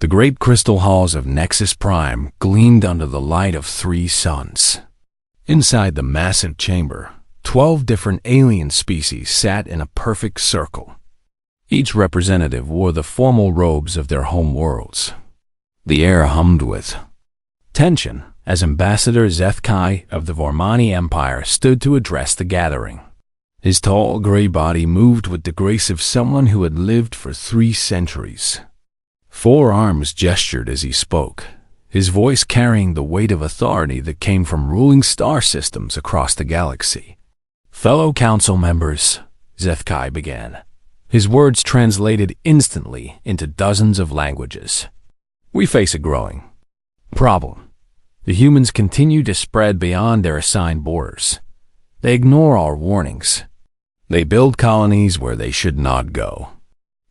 The great crystal halls of Nexus Prime gleamed under the light of 3 suns. Inside the massive chamber, 12 different alien species sat in a perfect circle. Each representative wore the formal robes of their home worlds. The air hummed with tension as Ambassador Zethkai of the Vormani Empire stood to address the gathering. His tall gray body moved with the grace of someone who had lived for 3 centuries. 4 arms gestured as he spoke, his voice carrying the weight of authority that came from ruling star systems across the galaxy. "Fellow council members," Zethkai began, his words translated instantly into dozens of languages. "We face a growing problem. The humans continue to spread beyond their assigned borders. They ignore our warnings. They build colonies where they should not go."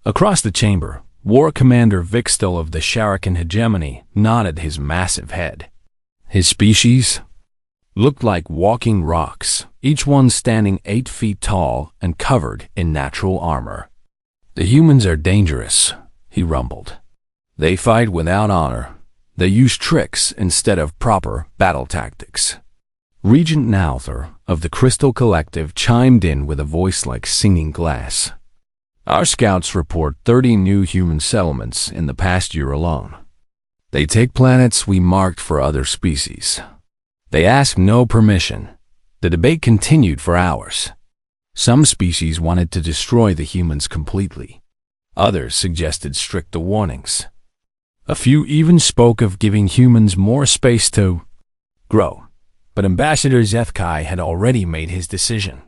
Across the chamber, War Commander Vixtel of the Sharakan hegemony nodded his massive head. His species looked like walking rocks, each one standing 8 feet tall and covered in natural armor. "The humans are dangerous," he rumbled. "They fight without honor. They use tricks instead of proper battle tactics." Regent Nauther of the Crystal Collective chimed in with a voice like singing glass. "Our scouts report 30 new human settlements in the past year alone. They take planets we marked for other species. They ask no permission." The debate continued for hours. Some species wanted to destroy the humans completely. Others suggested stricter warnings. A few even spoke of giving humans more space to grow. But Ambassador Zethkai had already made his decision.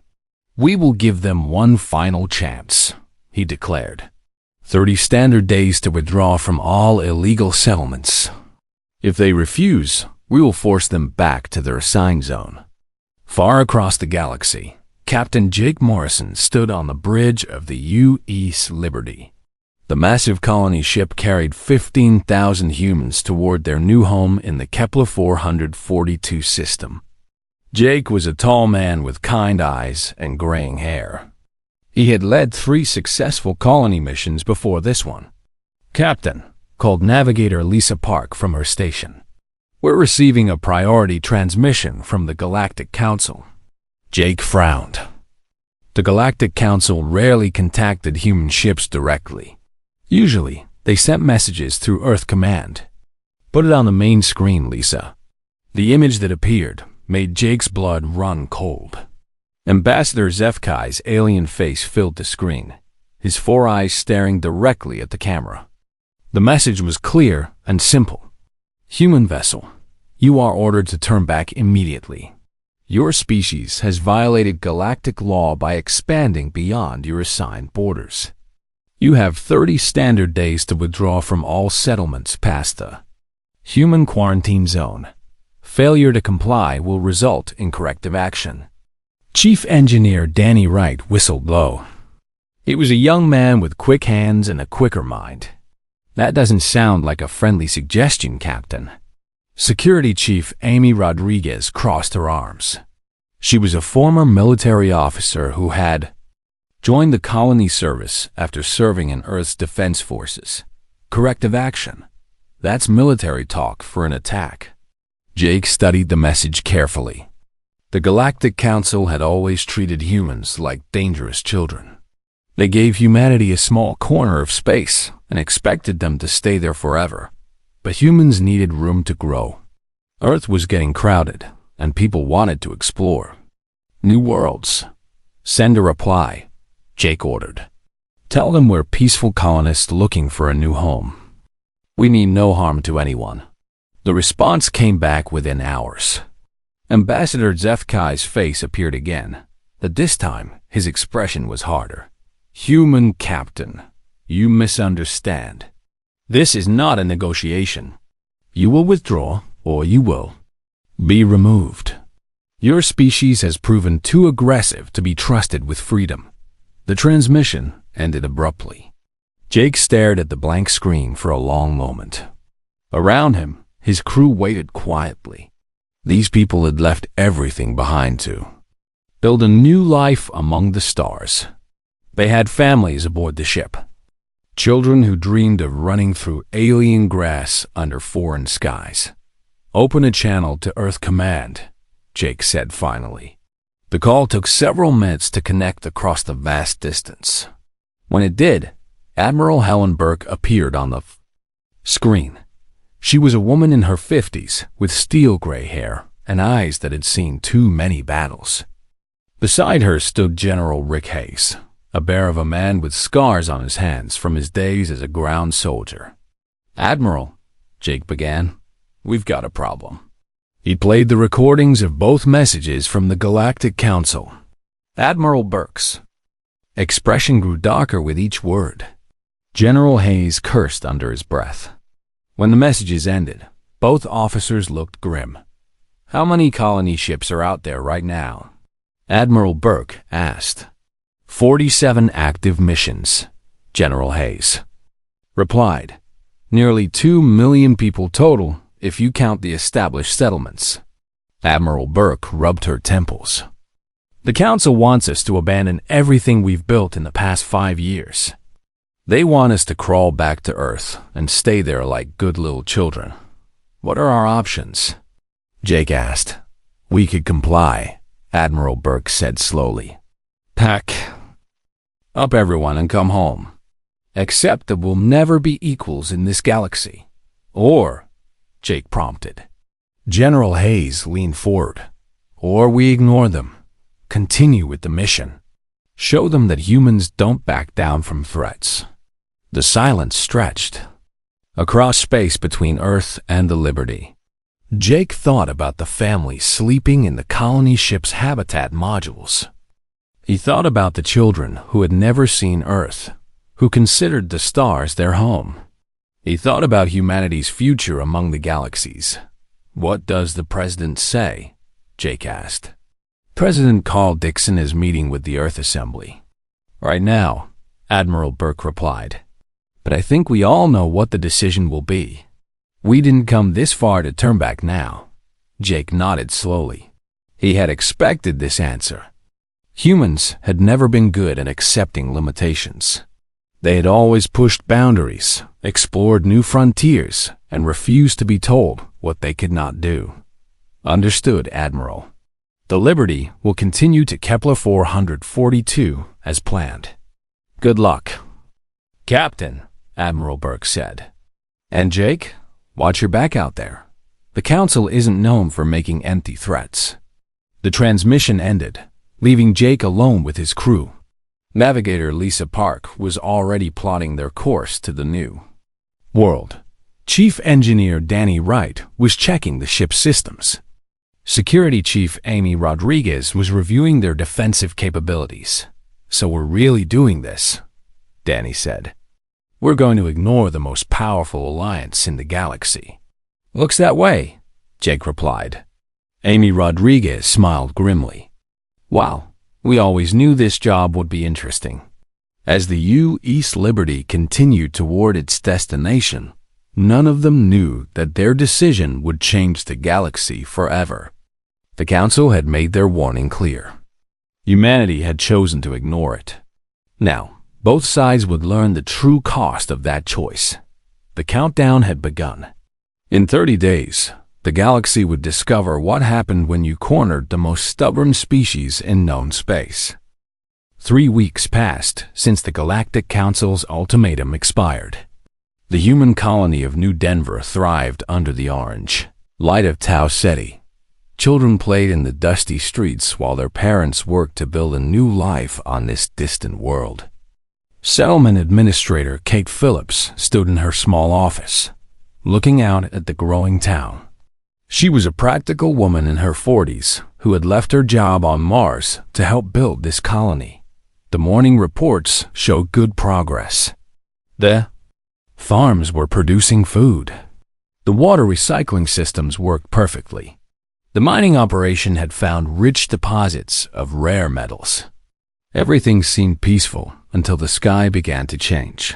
"We will give them one final chance," he declared. 30 standard days to withdraw from all illegal settlements. If they refuse, we will force them back to their assigned zone. Far across the galaxy, Captain Jake Morrison stood on the bridge of the U.S. Liberty. The massive colony ship carried 15,000 humans toward their new home in the Kepler 442 system. Jake was a tall man with kind eyes and graying hair. He had led 3 successful colony missions before this one. "Captain," called Navigator Lisa Park from her station, "we're receiving a priority transmission from the Galactic Council." Jake frowned. The Galactic Council rarely contacted human ships directly. Usually, they sent messages through Earth Command. "Put it on the main screen, Lisa." The image that appeared made Jake's blood run cold. Ambassador Zethkai's alien face filled the screen, his 4 eyes staring directly at the camera. The message was clear and simple. "Human vessel, you are ordered to turn back immediately. Your species has violated galactic law by expanding beyond your assigned borders. You have 30 standard days to withdraw from all settlements past the human quarantine zone. Failure to comply will result in corrective action." Chief Engineer Danny Wright whistled low. He was a young man with quick hands and a quicker mind. "That doesn't sound like a friendly suggestion, Captain." Security Chief Amy Rodriguez crossed her arms. She was a former military officer who had joined the colony service after serving in Earth's defense forces. Corrective action. That's military talk for an attack. Jake studied the message carefully. The Galactic Council had always treated humans like dangerous children. They gave humanity a small corner of space and expected them to stay there forever. But humans needed room to grow. Earth was getting crowded, and people wanted to explore new worlds. "Send a reply," Jake ordered. "Tell them we're peaceful colonists looking for a new home. We mean no harm to anyone." The response came back within hours. Ambassador Zethkai's face appeared again, but this time his expression was harder. "Human Captain, you misunderstand. This is not a negotiation. You will withdraw, or you will be removed. Your species has proven too aggressive to be trusted with freedom." The transmission ended abruptly. Jake stared at the blank screen for a long moment. Around him, his crew waited quietly. These people had left everything behind to build a new life among the stars. They had families aboard the ship. Children who dreamed of running through alien grass under foreign skies. Open a channel to Earth Command, Jake said finally. The call took several minutes to connect across the vast distance. When it did, Admiral Helen Burke appeared on the screen. She was a woman in her 50s with steel gray hair and eyes that had seen too many battles. Beside her stood General Rick Hayes, a bear of a man with scars on his hands from his days as a ground soldier. "Admiral," Jake began, "we've got a problem." He played the recordings of both messages from the Galactic Council. Admiral Burke's expression grew darker with each word. General Hayes cursed under his breath. When the messages ended, both officers looked grim. "How many colony ships are out there right now?" Admiral Burke asked. 47 active missions, General Hayes replied. "Nearly 2 million people total if you count the established settlements." Admiral Burke rubbed her temples. "The Council wants us to abandon everything we've built in the past 5 years. They want us to crawl back to Earth and stay there like good little children. What are our options?" Jake asked. "We could comply," Admiral Burke said slowly. "Pack up everyone and come home. Except that we'll never be equals in this galaxy." "Or," Jake prompted. General Hayes leaned forward. "Or we ignore them. Continue with the mission. Show them that humans don't back down from threats." The silence stretched across space between Earth and the Liberty. Jake thought about the family sleeping in the colony ship's habitat modules. He thought about the children who had never seen Earth, who considered the stars their home. He thought about humanity's future among the galaxies. "What does the president say?" Jake asked. President Carl Dixon is meeting with the Earth Assembly right now, Admiral Burke replied. "But I think we all know what the decision will be. We didn't come this far to turn back now." Jake nodded slowly. He had expected this answer. Humans had never been good at accepting limitations. They had always pushed boundaries, explored new frontiers, and refused to be told what they could not do. "Understood, Admiral. The Liberty will continue to Kepler 442 as planned." "Good luck, Captain," Admiral Burke said. "And Jake, watch your back out there. The Council isn't known for making empty threats." The transmission ended, leaving Jake alone with his crew. Navigator Lisa Park was already plotting their course to the new world. Chief Engineer Danny Wright was checking the ship's systems. Security Chief Amy Rodriguez was reviewing their defensive capabilities. "So we're really doing this," Danny said. "We're going to ignore the most powerful alliance in the galaxy." "Looks that way," Jake replied. Amy Rodriguez smiled grimly. "Wow, we always knew this job would be interesting." As the U.S. Liberty continued toward its destination, none of them knew that their decision would change the galaxy forever. The Council had made their warning clear. Humanity had chosen to ignore it. Now, both sides would learn the true cost of that choice. The countdown had begun. In 30 days, the galaxy would discover what happened when you cornered the most stubborn species in known space. 3 weeks passed since the Galactic Council's ultimatum expired. The human colony of New Denver thrived under the orange light of Tau Ceti. Children played in the dusty streets while their parents worked to build a new life on this distant world. Settlement Administrator Kate Phillips stood in her small office, looking out at the growing town. She was a practical woman in her 40s who had left her job on Mars to help build this colony. The morning reports showed good progress. The farms were producing food. The water recycling systems worked perfectly. The mining operation had found rich deposits of rare metals. Everything seemed peaceful until the sky began to change.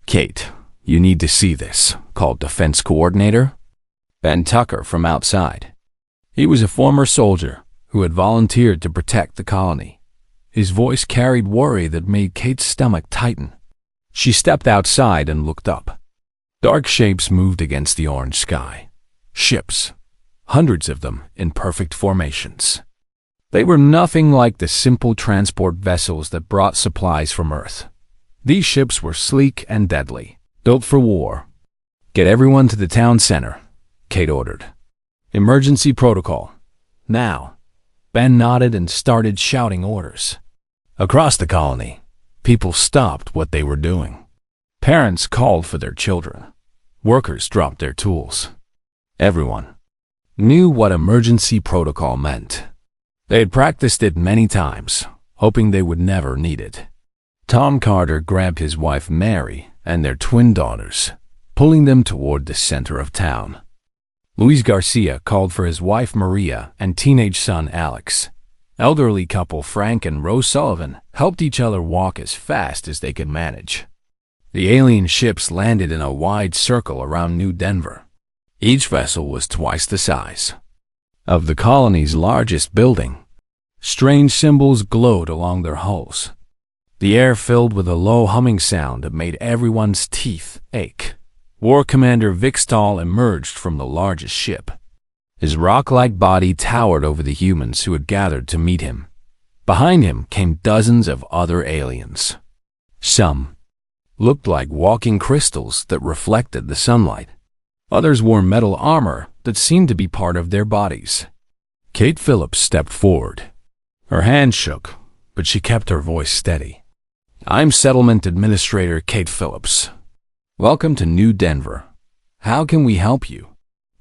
"Kate, you need to see this," called Defense Coordinator Ben Tucker from outside. He was a former soldier who had volunteered to protect the colony. His voice carried worry that made Kate's stomach tighten. She stepped outside and looked up. Dark shapes moved against the orange sky. Ships, hundreds of them in perfect formations. They were nothing like the simple transport vessels that brought supplies from Earth. These ships were sleek and deadly, built for war. "Get everyone to the town center," Kate ordered. "Emergency protocol. Now." Ben nodded and started shouting orders. Across the colony, people stopped what they were doing. Parents called for their children. Workers dropped their tools. Everyone knew what emergency protocol meant. They had practiced it many times, hoping they would never need it. Tom Carter grabbed his wife Mary and their twin daughters, pulling them toward the center of town. Luis Garcia called for his wife Maria and teenage son Alex. Elderly couple Frank and Rose Sullivan helped each other walk as fast as they could manage. The alien ships landed in a wide circle around New Denver. Each vessel was twice the size of the colony's largest building. Strange symbols glowed along their hulls. The air filled with a low humming sound that made everyone's teeth ache. War Commander Vic Stahl emerged from the largest ship. His rock-like body towered over the humans who had gathered to meet him. Behind him came dozens of other aliens. Some looked like walking crystals that reflected the sunlight. Others wore metal armor that seemed to be part of their bodies. Kate Phillips stepped forward. Her hand shook, but she kept her voice steady. "I'm Settlement Administrator Kate Phillips. Welcome to New Denver. How can we help you?"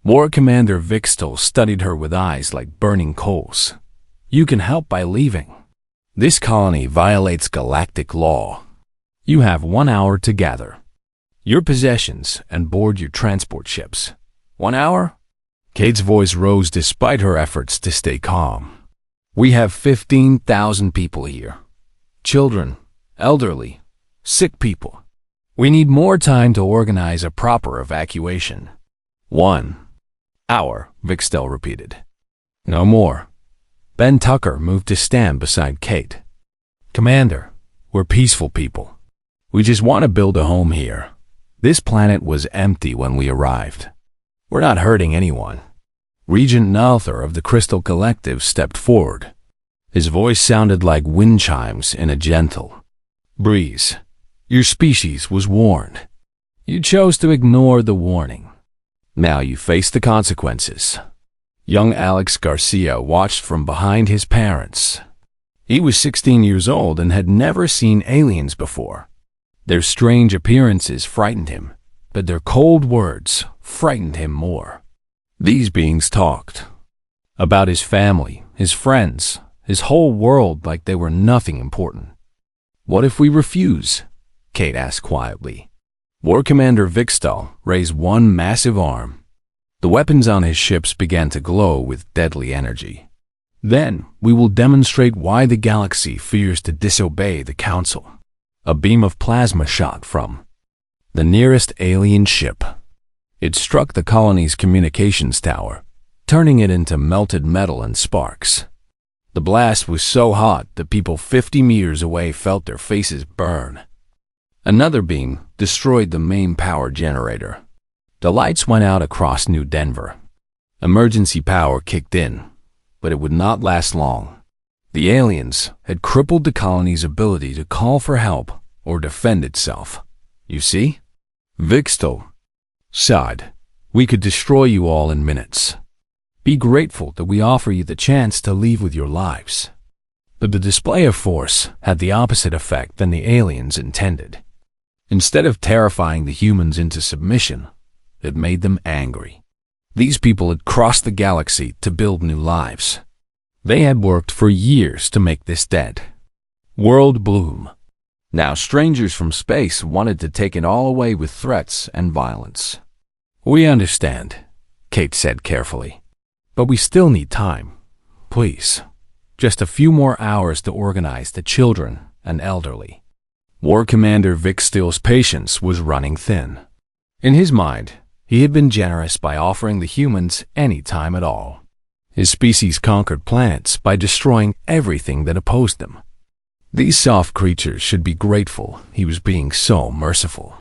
War Commander Vic Stahl studied her with eyes like burning coals. "You can help by leaving. This colony violates galactic law. You have 1 hour to gather your possessions and board your transport ships." "1 hour?" Kate's voice rose despite her efforts to stay calm. "We have 15,000 people here. Children, elderly, sick people. We need more time to organize a proper evacuation." 1 hour, Vic Stahl repeated. "No more." Ben Tucker moved to stand beside Kate. "Commander, we're peaceful people. We just want to build a home here. This planet was empty when we arrived. We're not hurting anyone." Regent Nalthar of the Crystal Collective stepped forward. His voice sounded like wind chimes in a gentle breeze. "Your species was warned. You chose to ignore the warning. Now you face the consequences." Young Alex Garcia watched from behind his parents. He was 16 years old and had never seen aliens before. Their strange appearances frightened him, but their cold words frightened him more. These beings talked about his family, his friends, his whole world like they were nothing important. "What if we refuse?" Kate asked quietly. War Commander Vic Stahl raised one massive arm. The weapons on his ships began to glow with deadly energy. "Then we will demonstrate why the galaxy fears to disobey the Council." A beam of plasma shot from the nearest alien ship. It struck the colony's communications tower, turning it into melted metal and sparks. The blast was so hot that people 50 meters away felt their faces burn. Another beam destroyed the main power generator. The lights went out across New Denver. Emergency power kicked in, but it would not last long. The aliens had crippled the colony's ability to call for help or defend itself. "You see?" Vic Stahl sighed. "We could destroy you all in minutes. Be grateful that we offer you the chance to leave with your lives." But the display of force had the opposite effect than the aliens intended. Instead of terrifying the humans into submission, it made them angry. These people had crossed the galaxy to build new lives. They had worked for years to make this dead world bloom. Now strangers from space wanted to take it all away with threats and violence. "We understand," Kate said carefully. "But we still need time. Please, just a few more hours to organize the children and elderly." War Commander Vic Stahl's patience was running thin. In his mind, he had been generous by offering the humans any time at all. His species conquered planets by destroying everything that opposed them. These soft creatures should be grateful he was being so merciful.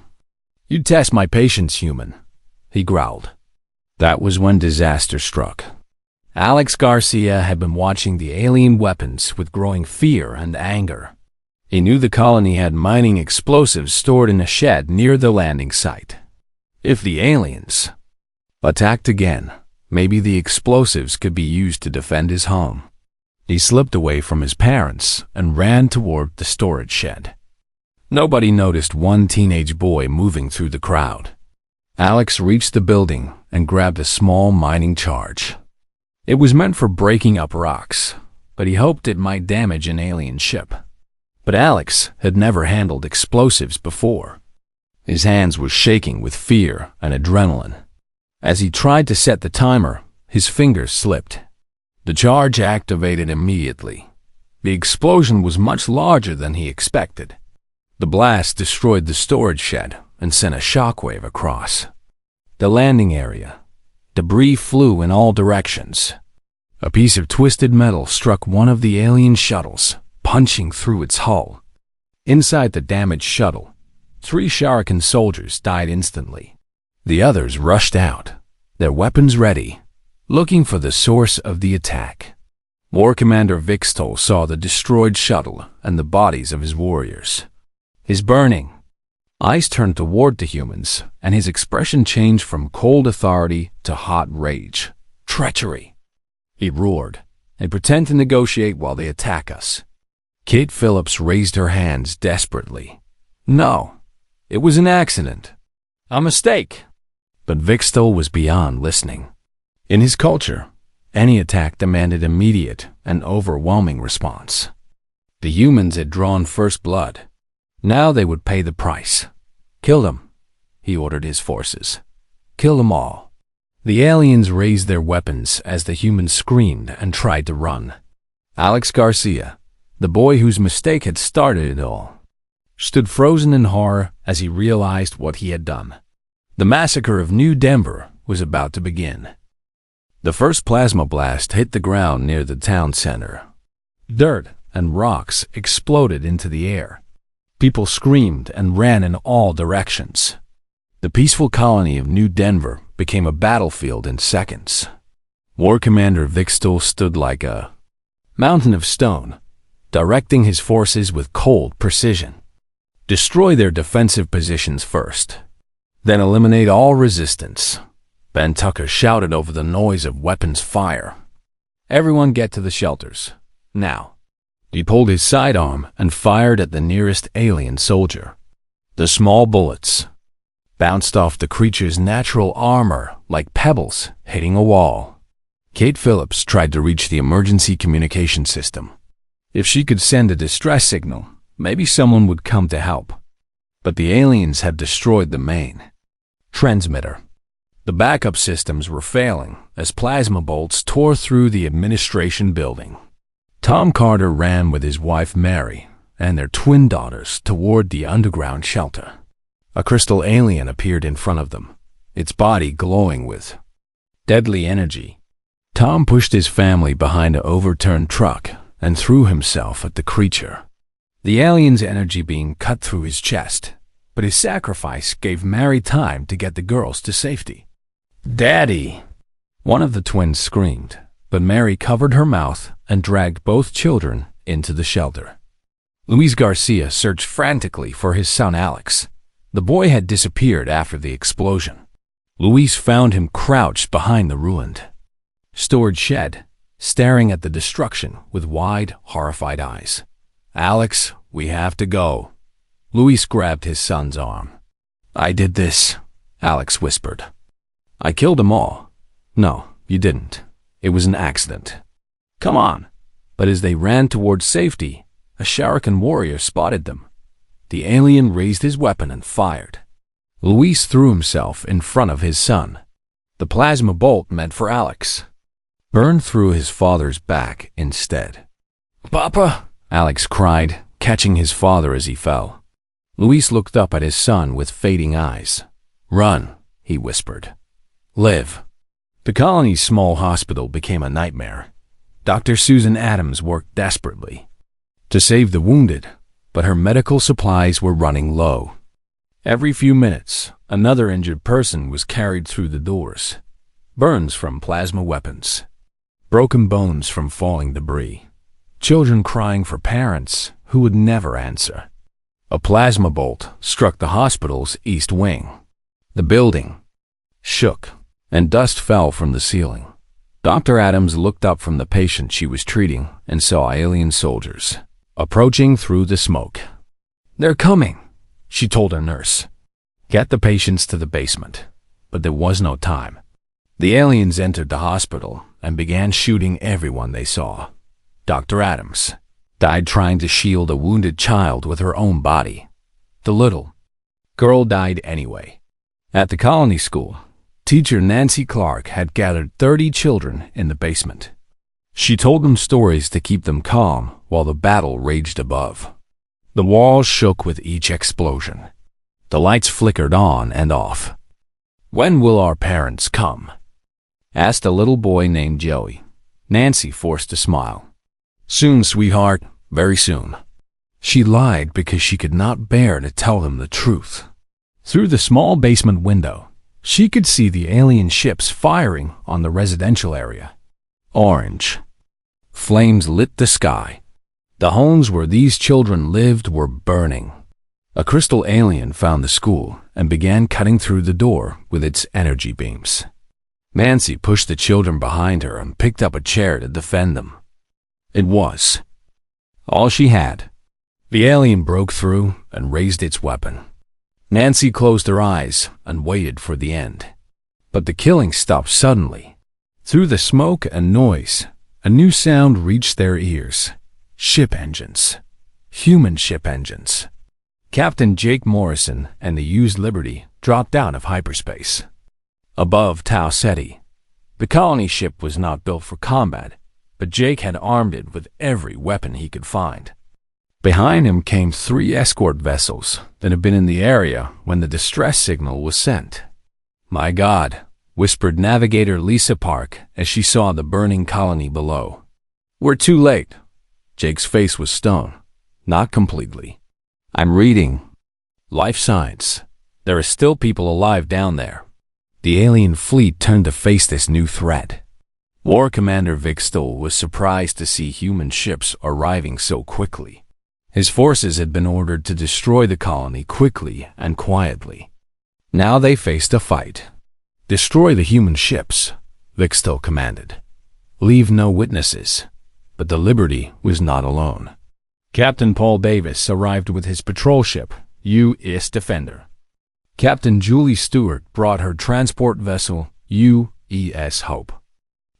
"You test my patience, human," he growled. That was when disaster struck. Alex Garcia had been watching the alien weapons with growing fear and anger. He knew the colony had mining explosives stored in a shed near the landing site. If the aliens attacked again, maybe the explosives could be used to defend his home. He slipped away from his parents and ran toward the storage shed. Nobody noticed one teenage boy moving through the crowd. Alex reached the building and grabbed a small mining charge. It was meant for breaking up rocks, but he hoped it might damage an alien ship. But Alex had never handled explosives before. His hands were shaking with fear and adrenaline. As he tried to set the timer, his fingers slipped. The charge activated immediately. The explosion was much larger than he expected. The blast destroyed the storage shed and sent a shockwave across the landing area. Debris flew in all directions. A piece of twisted metal struck one of the alien shuttles, punching through its hull. Inside the damaged shuttle, 3 Sharikan soldiers died instantly. The others rushed out, their weapons ready, looking for the source of the attack. War Commander Vixtol saw the destroyed shuttle and the bodies of his warriors. His burning eyes turned toward the humans, and his expression changed from cold authority to hot rage. "Treachery!" he roared. "They pretend to negotiate while they attack us." Kate Phillips raised her hands desperately. "No, it was an accident. A mistake." But Vixtol was beyond listening. In his culture, any attack demanded immediate and overwhelming response. The humans had drawn first blood. Now they would pay the price. "Kill them," he ordered his forces. "Kill them all." The aliens raised their weapons as the humans screamed and tried to run. Alex Garcia, the boy whose mistake had started it all, stood frozen in horror as he realized what he had done. The massacre of New Denver was about to begin. The first plasma blast hit the ground near the town center. Dirt and rocks exploded into the air. People screamed and ran in all directions. The peaceful colony of New Denver became a battlefield in seconds. War Commander Vixtol stood like a mountain of stone, directing his forces with cold precision. Destroy their defensive positions first, then eliminate all resistance. Ben Tucker shouted over the noise of weapons fire. "Everyone get to the shelters, now." He pulled his sidearm and fired at the nearest alien soldier. The small bullets bounced off the creature's natural armor like pebbles hitting a wall. Kate Phillips tried to reach the emergency communication system. If she could send a distress signal, maybe someone would come to help. But the aliens had destroyed the main transmitter. The backup systems were failing as plasma bolts tore through the administration building. Tom Carter ran with his wife Mary and their twin daughters toward the underground shelter. A crystal alien appeared in front of them, its body glowing with deadly energy. Tom pushed his family behind an overturned truck and threw himself at the creature, the alien's energy being cut through his chest. But his sacrifice gave Mary time to get the girls to safety. "Daddy!" one of the twins screamed, but Mary covered her mouth and dragged both children into the shelter. Luis Garcia searched frantically for his son Alex. The boy had disappeared after the explosion. Luis found him crouched behind the ruined storage shed, staring at the destruction with wide, horrified eyes. "Alex, we have to go." Luis grabbed his son's arm. "I did this," Alex whispered. "I killed them all." "No, you didn't. It was an accident." "Come on." But as they ran towards safety, a Sharikan warrior spotted them. The alien raised his weapon and fired. Luis threw himself in front of his son. The plasma bolt meant for Alex burned through his father's back instead. "Papa!" Alex cried, catching his father as he fell. Luis looked up at his son with fading eyes. "Run," he whispered. "Live." The colony's small hospital became a nightmare. Dr. Susan Adams worked desperately to save the wounded, but her medical supplies were running low. Every few minutes, another injured person was carried through the doors. Burns from plasma weapons, broken bones from falling debris, children crying for parents who would never answer. A plasma bolt struck the hospital's east wing. The building shook, and dust fell from the ceiling. Dr. Adams looked up from the patient she was treating and saw alien soldiers approaching through the smoke. "They're coming," she told a nurse. "Get the patients to the basement." But there was no time. The aliens entered the hospital and began shooting everyone they saw. Dr. Adams died trying to shield a wounded child with her own body. The little girl died anyway. At the colony school, teacher Nancy Clark had gathered 30 children in the basement. She told them stories to keep them calm while the battle raged above. The walls shook with each explosion. The lights flickered on and off. "When will our parents come?" asked a little boy named Joey. Nancy forced a smile. "Soon, sweetheart, very soon." She lied because she could not bear to tell them the truth. Through the small basement window, she could see the alien ships firing on the residential area. Orange flames lit the sky. The homes where these children lived were burning. A crystal alien found the school and began cutting through the door with its energy beams. Nancy pushed the children behind her and picked up a chair to defend them. It was all she had. The alien broke through and raised its weapon. Nancy closed her eyes and waited for the end. But the killing stopped suddenly. Through the smoke and noise, a new sound reached their ears. Ship engines. Human ship engines. Captain Jake Morrison and the used Liberty dropped out of hyperspace. Above Tau Ceti, the colony ship was not built for combat, but Jake had armed it with every weapon he could find. Behind him came 3 escort vessels that had been in the area when the distress signal was sent. "My God," whispered Navigator Lisa Park as she saw the burning colony below. "We're too late." Jake's face was stone. "Not completely. I'm reading Life Science. There are still people alive down there." The alien fleet turned to face this new threat. War Commander Vic Stoll was surprised to see human ships arriving so quickly. His forces had been ordered to destroy the colony quickly and quietly. Now they faced a fight. "Destroy the human ships," Vic Stoll commanded. "Leave no witnesses." But the Liberty was not alone. Captain Paul Davis arrived with his patrol ship, U.S. Defender. Captain Julie Stewart brought her transport vessel, U.S. Hope.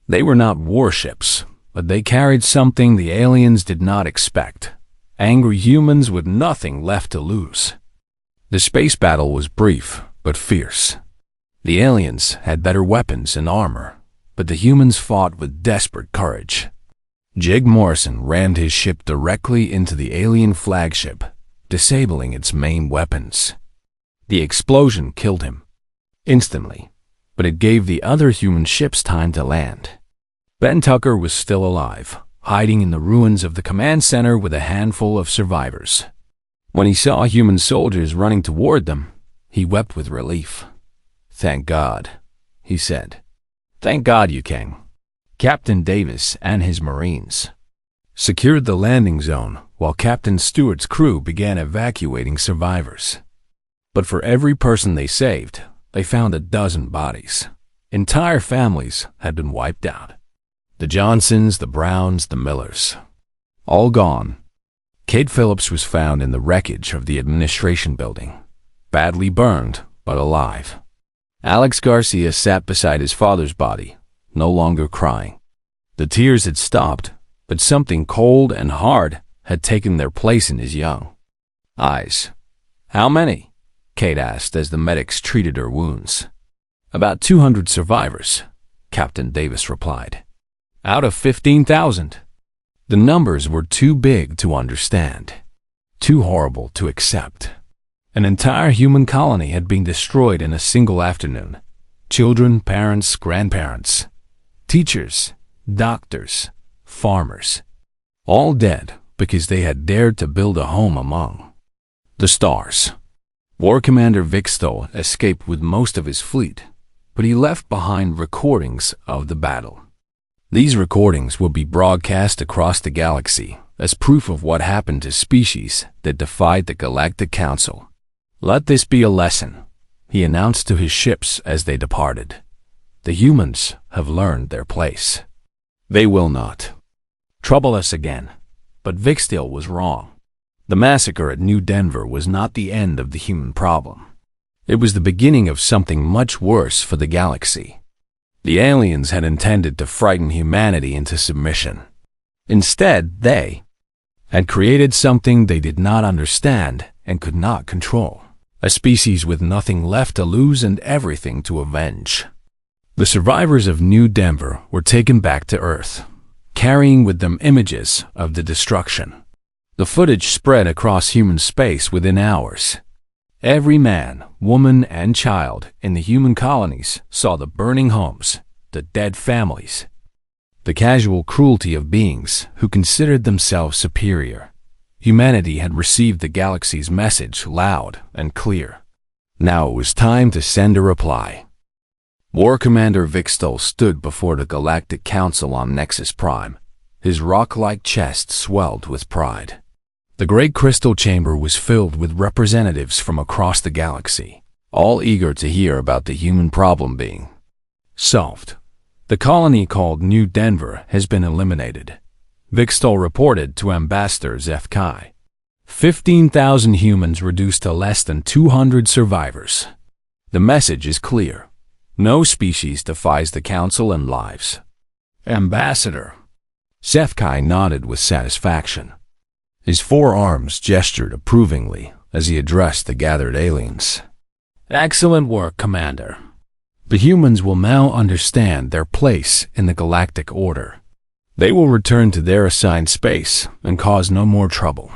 They were not warships, but they carried something the aliens did not expect. Angry humans with nothing left to lose. The space battle was brief, but fierce. The aliens had better weapons and armor, but the humans fought with desperate courage. Jake Morrison rammed his ship directly into the alien flagship, disabling its main weapons. The explosion killed him instantly, but it gave the other human ships time to land. Ben Tucker was still alive, hiding in the ruins of the command center with a handful of survivors. When he saw human soldiers running toward them, he wept with relief. "Thank God," he said. "Thank God you came." Captain Davis and his Marines secured the landing zone while Captain Stewart's crew began evacuating survivors. But for every person they saved, they found a dozen bodies. Entire families had been wiped out. The Johnsons, the Browns, the Millers. All gone. Kate Phillips was found in the wreckage of the administration building, badly burned, but alive. Alex Garcia sat beside his father's body, no longer crying. The tears had stopped, but something cold and hard had taken their place in his young eyes. "How many?" Kate asked as the medics treated her wounds. "About 200 survivors," Captain Davis replied. "Out of 15,000. The numbers were too big to understand, too horrible to accept. An entire human colony had been destroyed in a single afternoon. Children, parents, grandparents, teachers, doctors, farmers, all dead because they had dared to build a home among the stars. War Commander Vikstol escaped with most of his fleet, but he left behind recordings of the battle. These recordings will be broadcast across the galaxy as proof of what happened to species that defied the Galactic Council. "Let this be a lesson," he announced to his ships as they departed. "The humans have learned their place. They will not trouble us again." But Vikstol was wrong. The massacre at New Denver was not the end of the human problem. It was the beginning of something much worse for the galaxy. The aliens had intended to frighten humanity into submission. Instead, they had created something they did not understand and could not control. A species with nothing left to lose and everything to avenge. The survivors of New Denver were taken back to Earth, carrying with them images of the destruction. The footage spread across human space within hours. Every man, woman, and child in the human colonies saw the burning homes, the dead families, the casual cruelty of beings who considered themselves superior. Humanity had received the galaxy's message loud and clear. Now it was time to send a reply. War Commander Vikstol stood before the Galactic Council on Nexus Prime. His rock-like chest swelled with pride. The great crystal chamber was filled with representatives from across the galaxy, all eager to hear about the human problem being solved. The colony called New Denver has been eliminated. Vikstol reported to Ambassador HFY. 15,000 humans reduced to less than 200 survivors. The message is clear. No species defies the Council and lives. Ambassador HFY nodded with satisfaction. His forearms gestured approvingly as he addressed the gathered aliens. "Excellent work, Commander. The humans will now understand their place in the galactic order. They will return to their assigned space and cause no more trouble."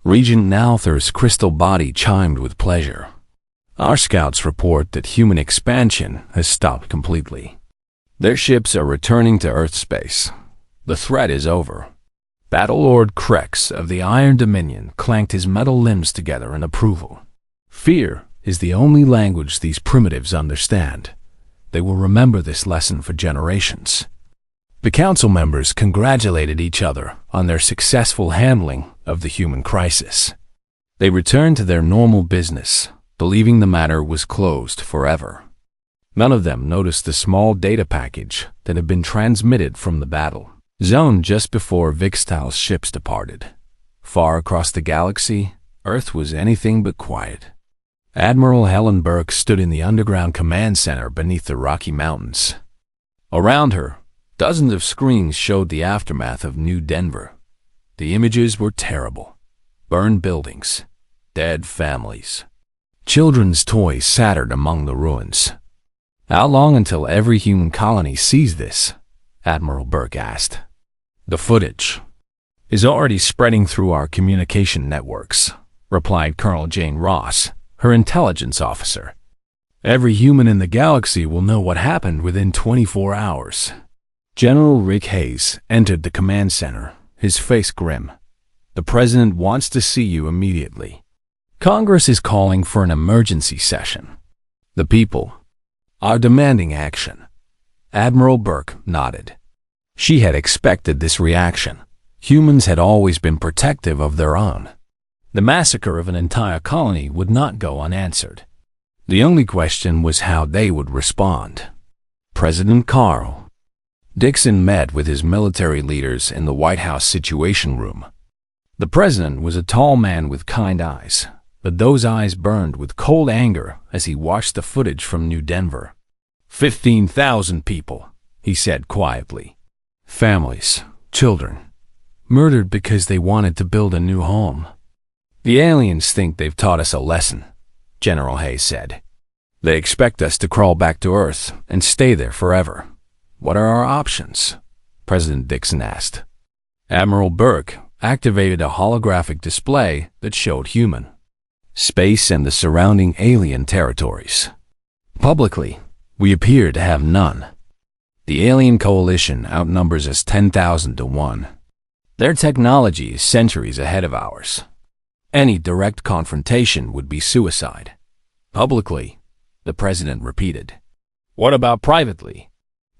Regent Nalthor's crystal body chimed with pleasure. "Our scouts report that human expansion has stopped completely. Their ships are returning to Earth space. The threat is over." Battlelord Krex of the Iron Dominion clanked his metal limbs together in approval. "Fear is the only language these primitives understand. They will remember this lesson for generations." The council members congratulated each other on their successful handling of the human crisis. They returned to their normal business, believing the matter was closed forever. None of them noticed the small data package that had been transmitted from the battle zone just before Vikstol's ships departed. Far across the galaxy, Earth was anything but quiet. Admiral Helen Burke stood in the underground command center beneath the Rocky Mountains. Around her, dozens of screens showed the aftermath of New Denver. The images were terrible. Burned buildings, dead families. Children's toys scattered among the ruins. "How long until every human colony sees this?" Admiral Burke asked. "The footage is already spreading through our communication networks," replied Colonel Jane Ross, her intelligence officer. "Every human in the galaxy will know what happened within 24 hours. General Rick Hayes entered the command center, his face grim. "The President wants to see you immediately. Congress is calling for an emergency session. The people are demanding action." Admiral Burke nodded. She had expected this reaction. Humans had always been protective of their own. The massacre of an entire colony would not go unanswered. The only question was how they would respond. President Carl Dixon met with his military leaders in the White House Situation Room. The president was a tall man with kind eyes, but those eyes burned with cold anger as he watched the footage from New Denver. 15,000 people, he said quietly. Families, children, murdered because they wanted to build a new home. "The aliens think they've taught us a lesson," General Hayes said. "They expect us to crawl back to Earth and stay there forever. What are our options?" President Dixon asked. Admiral Burke activated a holographic display that showed human space and the surrounding alien territories. "Publicly, we appear to have none. The alien coalition outnumbers us 10,000 to 1. Their technology is centuries ahead of ours. Any direct confrontation would be suicide. Publicly, the president repeated. What about privately?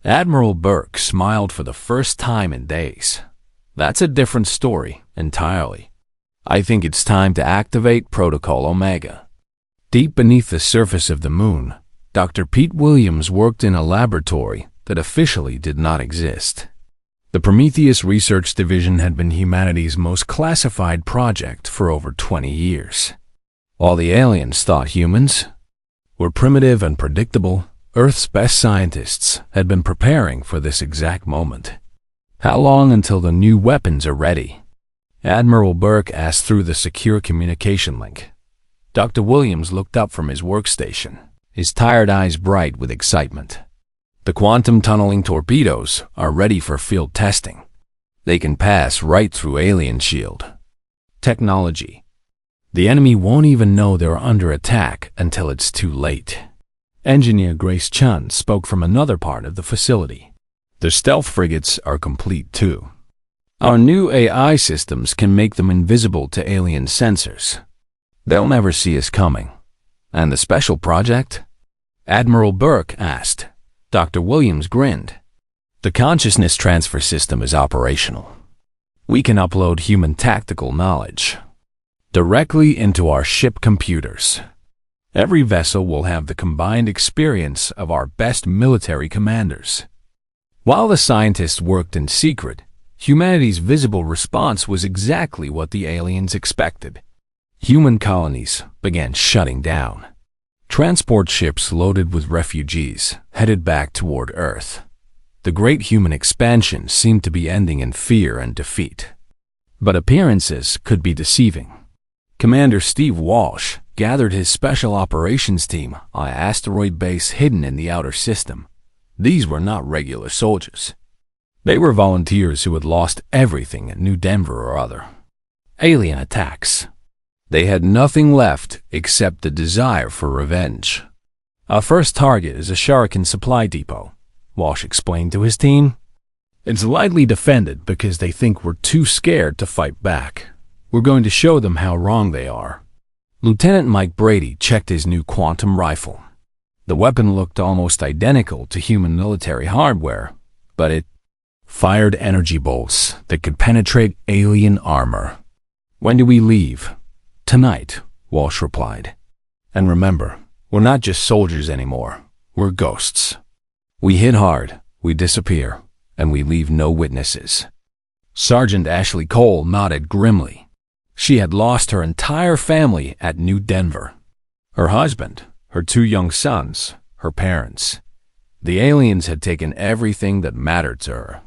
Admiral Burke smiled for the first time in days. That's a different story entirely. I think it's time to activate Protocol Omega. Deep beneath the surface of the moon, Dr. Pete Williams worked in a laboratory that officially did not exist. The Prometheus Research Division had been humanity's most classified project for over 20 years. While the aliens thought humans were primitive and predictable, Earth's best scientists had been preparing for this exact moment. How long until the new weapons are ready? Admiral Burke asked through the secure communication link. Dr. Williams looked up from his workstation, his tired eyes bright with excitement. The quantum tunneling torpedoes are ready for field testing. They can pass right through alien shield. Technology. The enemy won't even know they're under attack until it's too late. Engineer Grace Chun spoke from another part of the facility. The stealth frigates are complete too. Our new AI systems can make them invisible to alien sensors. They'll never see us coming. And the special project? Admiral Burke asked. Dr. Williams grinned. The consciousness transfer system is operational. We can upload human tactical knowledge directly into our ship computers. Every vessel will have the combined experience of our best military commanders. While the scientists worked in secret, humanity's visible response was exactly what the aliens expected. Human colonies began shutting down. Transport ships loaded with refugees headed back toward Earth. The great human expansion seemed to be ending in fear and defeat. But appearances could be deceiving. Commander Steve Walsh gathered his special operations team on an asteroid base hidden in the outer system. These were not regular soldiers. They were volunteers who had lost everything at New Denver or other. Alien attacks. They had nothing left except the desire for revenge. Our first target is a Shuriken supply depot, Walsh explained to his team. It's lightly defended because they think we're too scared to fight back. We're going to show them how wrong they are. Lieutenant Mike Brady checked his new quantum rifle. The weapon looked almost identical to human military hardware, but it fired energy bolts that could penetrate alien armor. When do we leave? Tonight, Walsh replied. And remember, we're not just soldiers anymore. We're ghosts. We hit hard, we disappear, and we leave no witnesses. Sergeant Ashley Cole nodded grimly. She had lost her entire family at New Denver. Her husband, her 2 young sons, her parents. The aliens had taken everything that mattered to her.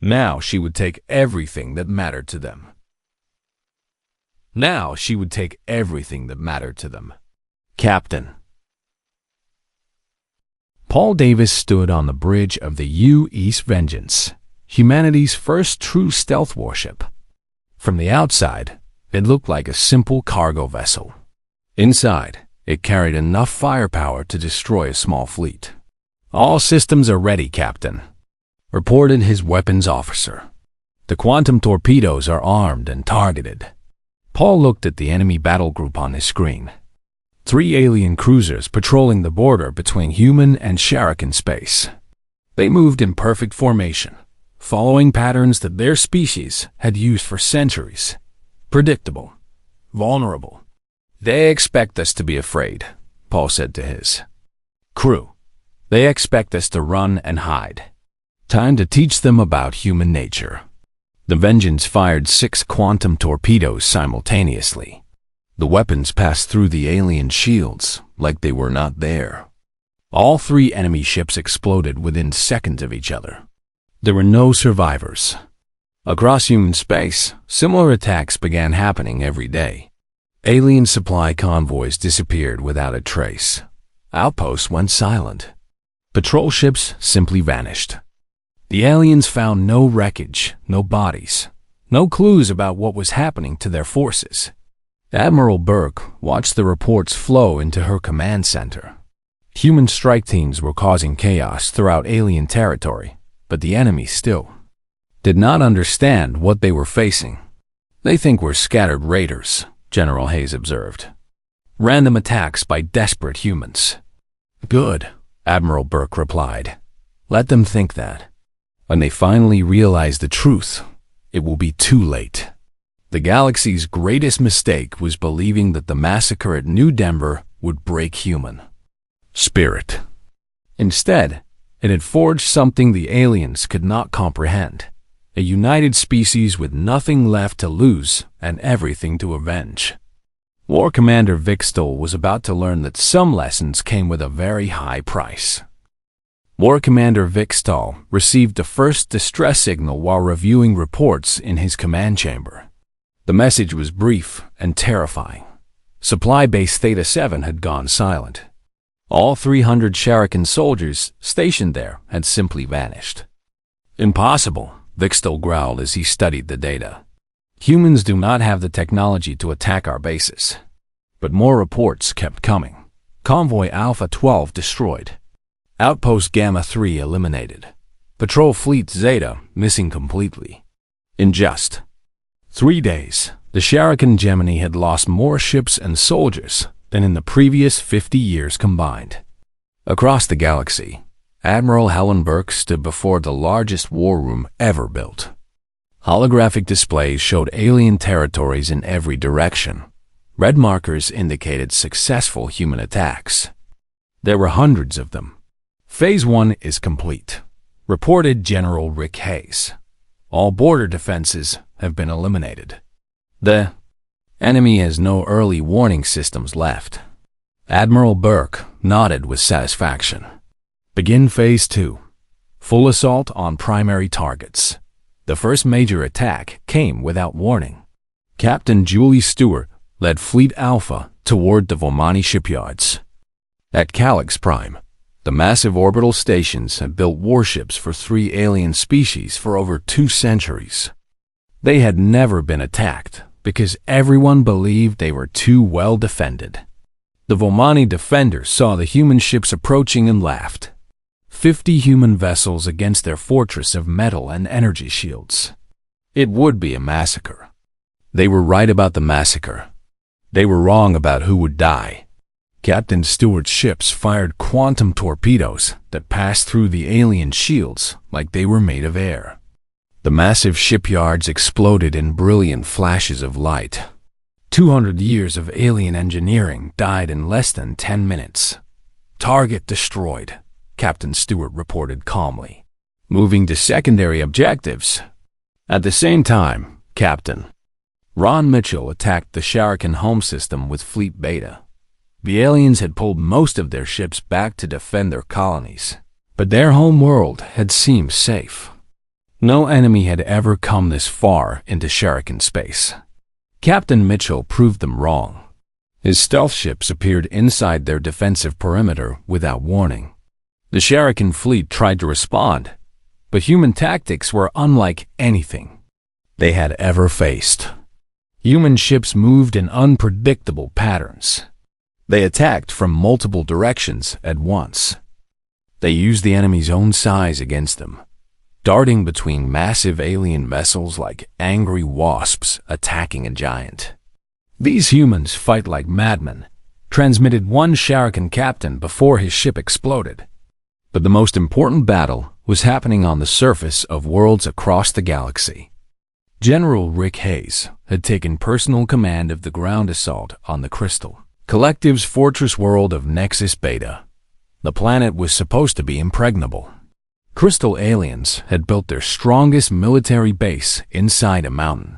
Now she would take everything that mattered to them. Captain. Paul Davis stood on the bridge of the U.S. Vengeance, humanity's first true stealth warship. From the outside, it looked like a simple cargo vessel. Inside, it carried enough firepower to destroy a small fleet. All systems are ready, Captain, reported his weapons officer. The quantum torpedoes are armed and targeted. Paul looked at the enemy battle group on his screen. 3 alien cruisers patrolling the border between human and Shuriken space. They moved in perfect formation, following patterns that their species had used for centuries. Predictable. Vulnerable. They expect us to be afraid, Paul said to his crew. They expect us to run and hide. Time to teach them about human nature. The Vengeance fired 6 quantum torpedoes simultaneously. The weapons passed through the alien shields like they were not there. All 3 enemy ships exploded within seconds of each other. There were no survivors. Across human space, similar attacks began happening every day. Alien supply convoys disappeared without a trace. Outposts went silent. Patrol ships simply vanished. The aliens found no wreckage, no bodies, no clues about what was happening to their forces. Admiral Burke watched the reports flow into her command center. Human strike teams were causing chaos throughout alien territory, but the enemy still did not understand what they were facing. "They think we're scattered raiders," General Hayes observed. "Random attacks by desperate humans." "Good," Admiral Burke replied. "Let them think that. When they finally realize the truth, it will be too late." The galaxy's greatest mistake was believing that the massacre at New Denver would break human spirit. Instead, it had forged something the aliens could not comprehend: a united species with nothing left to lose and everything to avenge. War Commander Vic Stoll was about to learn that some lessons came with a very high price. War Commander Vic Stoll received the first distress signal while reviewing reports in his command chamber. The message was brief and terrifying. Supply Base Theta 7 had gone silent. All 300 Sharikan soldiers stationed there had simply vanished. "Impossible," Vic Stoll growled as he studied the data. "Humans do not have the technology to attack our bases." But more reports kept coming. Convoy Alpha 12 destroyed. Outpost Gamma 3 eliminated. Patrol Fleet Zeta missing completely. In just 3 days, the Sharikan Gemini had lost more ships and soldiers than in the previous 50 years combined. Across the galaxy, Admiral Helen Burke stood before the largest war room ever built. Holographic displays showed alien territories in every direction. Red markers indicated successful human attacks. There were hundreds of them. "Phase 1 is complete," reported General Rick Hayes. "All border defenses have been eliminated. The enemy has no early warning systems left." Admiral Burke nodded with satisfaction. "Begin Phase 2. Full assault on primary targets." The first major attack came without warning. Captain Julie Stewart led Fleet Alpha toward the Vomani shipyards. At Calyx Prime, the massive orbital stations had built warships for 3 alien species for over 2 centuries. They had never been attacked because everyone believed they were too well defended. The Vomani defenders saw the human ships approaching and laughed. 50 human vessels against their fortress of metal and energy shields. It would be a massacre. They were right about the massacre. They were wrong about who would die. Captain Stewart's ships fired quantum torpedoes that passed through the alien shields like they were made of air. The massive shipyards exploded in brilliant flashes of light. 200 years of alien engineering died in less than 10 minutes. "Target destroyed," Captain Stewart reported calmly. "Moving to secondary objectives." At the same time, Captain Ron Mitchell attacked the Sharikan home system with Fleet Beta. The aliens had pulled most of their ships back to defend their colonies, but their home world had seemed safe. No enemy had ever come this far into Sharikan space. Captain Mitchell proved them wrong. His stealth ships appeared inside their defensive perimeter without warning. The Sharikan fleet tried to respond, but human tactics were unlike anything they had ever faced. Human ships moved in unpredictable patterns. They attacked from multiple directions at once. They used the enemy's own size against them, darting between massive alien vessels like angry wasps attacking a giant. "These humans fight like madmen," transmitted one Sharikan captain before his ship exploded. But the most important battle was happening on the surface of worlds across the galaxy. General Rick Hayes had taken personal command of the ground assault on the Crystal Collective's fortress world of Nexus Beta. The planet was supposed to be impregnable. Crystal aliens had built their strongest military base inside a mountain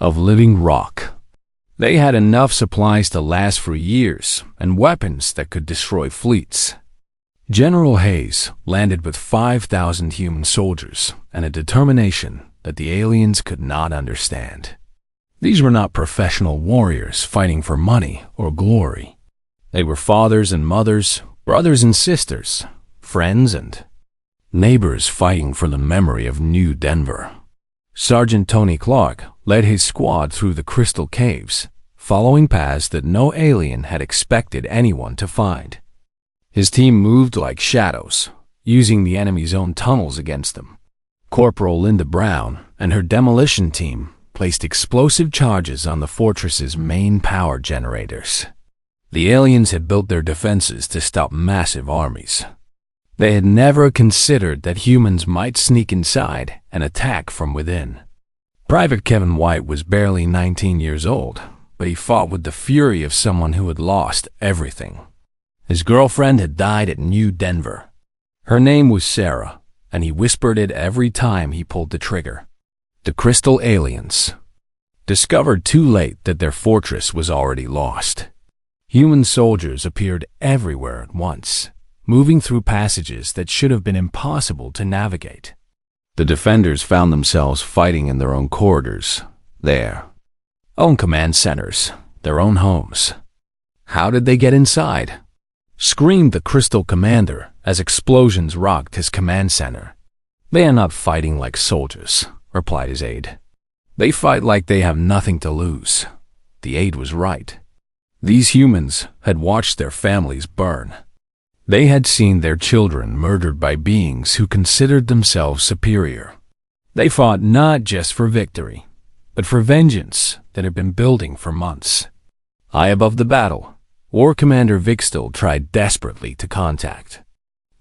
of living rock. They had enough supplies to last for years and weapons that could destroy fleets. General Hayes landed with 5,000 human soldiers and a determination that the aliens could not understand. These were not professional warriors fighting for money or glory. They were fathers and mothers, brothers and sisters, friends and neighbors fighting for the memory of New Denver. Sergeant Tony Clark led his squad through the crystal caves, following paths that no alien had expected anyone to find. His team moved like shadows, using the enemy's own tunnels against them. Corporal Linda Brown and her demolition team placed explosive charges on the fortress's main power generators. The aliens had built their defenses to stop massive armies. They had never considered that humans might sneak inside and attack from within. Private Kevin White was barely 19 years old, but he fought with the fury of someone who had lost everything. His girlfriend had died at New Denver. Her name was Sarah, and he whispered it every time he pulled the trigger. The Crystal Aliens discovered too late that their fortress was already lost. Human soldiers appeared everywhere at once, moving through passages that should have been impossible to navigate. The defenders found themselves fighting in their own corridors, their own command centers, their own homes. How did they get inside? Screamed the Crystal Commander as explosions rocked his command center. They are not fighting like soldiers, replied his aide. They fight like they have nothing to lose. The aide was right. These humans had watched their families burn. They had seen their children murdered by beings who considered themselves superior. They fought not just for victory, but for vengeance that had been building for months. High above the battle, War Commander Vixtel tried desperately to contact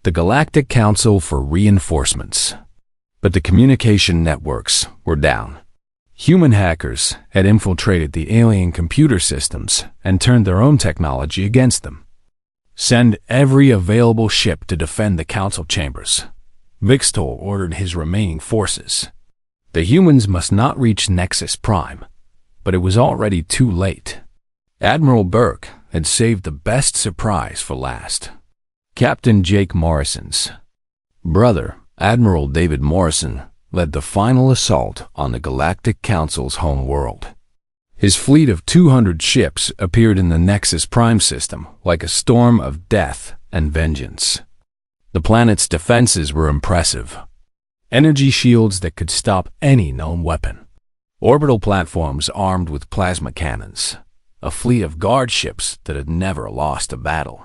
the Galactic Council for reinforcements, but the communication networks were down. Human hackers had infiltrated the alien computer systems and turned their own technology against them. Send every available ship to defend the council chambers. Vixtel ordered his remaining forces. The humans must not reach Nexus Prime, but it was already too late. Admiral Burke had saved the best surprise for last. Captain Jake Morrison's brother, Admiral David Morrison, led the final assault on the Galactic Council's home world. His fleet of 200 ships appeared in the Nexus Prime system like a storm of death and vengeance. The planet's defenses were impressive. Energy shields that could stop any known weapon. Orbital platforms armed with plasma cannons. A fleet of guard ships that had never lost a battle.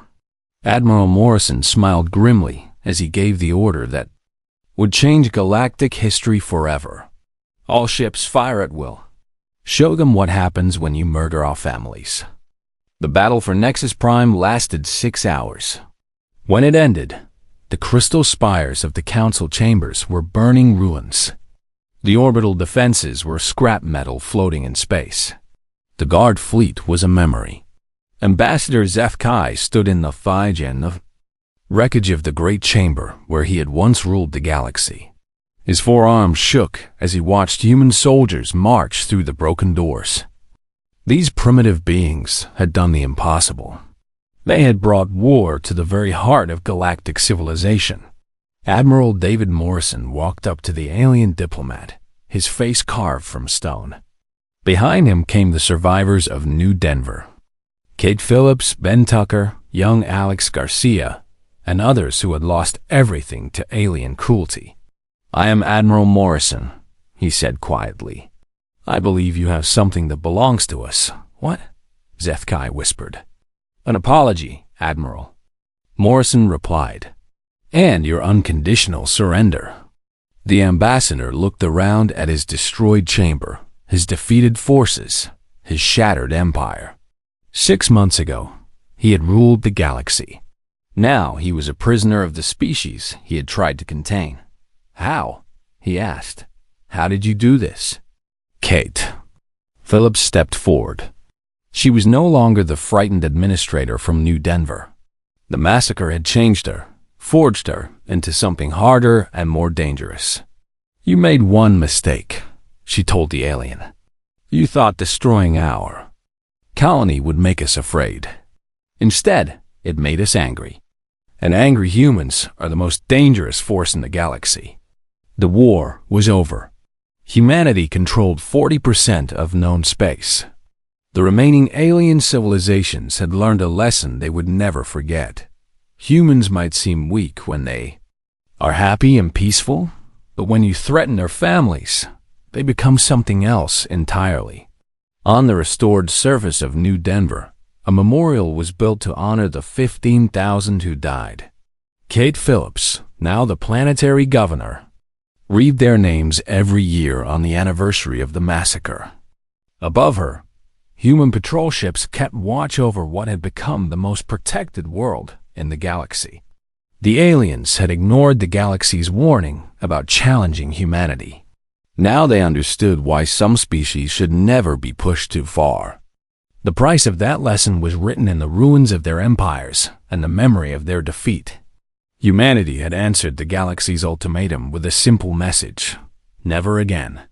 Admiral Morrison smiled grimly as he gave the order that would change galactic history forever. All ships fire at will. Show them what happens when you murder our families. The battle for Nexus Prime lasted 6 hours. When it ended, the crystal spires of the council chambers were burning ruins. The orbital defenses were scrap metal floating in space. The guard fleet was a memory. Ambassador Zefkai stood in the Figen of wreckage of the great chamber where he had once ruled the galaxy. His forearms shook as he watched human soldiers march through the broken doors. These primitive beings had done the impossible. They had brought war to the very heart of galactic civilization. Admiral David Morrison walked up to the alien diplomat, his face carved from stone. Behind him came the survivors of New Denver. Kate Phillips, Ben Tucker, young Alex Garcia, and others who had lost everything to alien cruelty. I am Admiral Morrison, he said quietly. I believe you have something that belongs to us. What? Zefkai whispered. An apology, Admiral. Morrison replied. And your unconditional surrender. The ambassador looked around at his destroyed chamber, his defeated forces, his shattered empire. 6 months ago, he had ruled the galaxy. Now he was a prisoner of the species he had tried to contain. How? He asked. How did you do this? Kate. Phillips stepped forward. She was no longer the frightened administrator from New Denver. The massacre had changed her, forged her into something harder and more dangerous. You made one mistake, she told the alien. You thought destroying our colony would make us afraid. Instead, it made us angry. And angry humans are the most dangerous force in the galaxy. The war was over. Humanity controlled 40% of known space. The remaining alien civilizations had learned a lesson they would never forget. Humans might seem weak when they are happy and peaceful, but when you threaten their families, they become something else entirely. On the restored surface of New Denver, a memorial was built to honor the 15,000 who died. Kate Phillips, now the planetary governor, read their names every year on the anniversary of the massacre. Above her, human patrol ships kept watch over what had become the most protected world in the galaxy. The aliens had ignored the galaxy's warning about challenging humanity. Now they understood why some species should never be pushed too far. The price of that lesson was written in the ruins of their empires and the memory of their defeat. Humanity had answered the galaxy's ultimatum with a simple message: never again.